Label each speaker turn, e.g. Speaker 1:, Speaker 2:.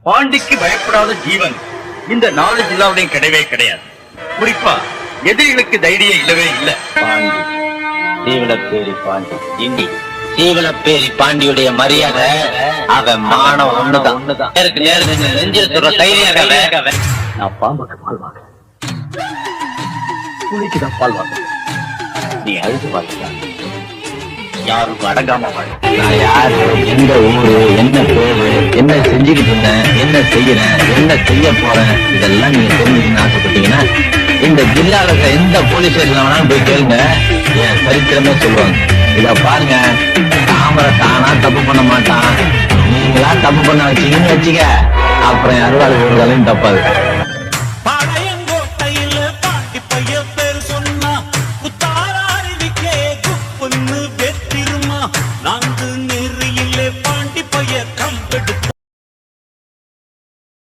Speaker 1: பாண்டிக்கு பயப்படாத ஜீவன் இந்த 4 ஜில்லாவிலையும் கிடையவே கிடையாது. குறிப்பா எதிரிகளுக்கு தைரியம் இல்லவே இல்ல.
Speaker 2: பாண்டி, சீவலப்பேரி பாண்டி, இந்தி சீவலப்பேரி பாண்டியுடைய மரியாதை அவன் மானம் ஒண்ணுதான். நேருக்கு நேருக்கு நெஞ்சில் சொல்ற தைரியம்.
Speaker 1: நான் பாம்புக்கு பால் வாங்க, புலிக்குதான் பால் வாங்க. நீ அழுது பார்த்துதான் யாருக்கும் அடங்காம வாழ.
Speaker 2: நான் யாரு, எந்த ஊரு, என்ன பேரு, என்ன செஞ்சுக்கிட்டு இருந்தேன், என்ன செய்யறேன், என்ன செய்ய போறேன், இதெல்லாம் நீங்க தெரிஞ்சுக்கணும்னு ஆசைப்பட்டீங்கன்னா இந்த ஜில்லால எந்த போலீஸ் ஸ்டேஷன்ல வேணாலும் போய் கேளுங்க, என் சரித்திரமே சொல்லுவாங்க. இத பாருங்க, தாமரை தானா தப்பு பண்ண மாட்டான். நீங்களா தப்பு பண்ண வச்சீங்கன்னு வச்சுக்க, அப்புறம் அறுவாள் தப்பாது.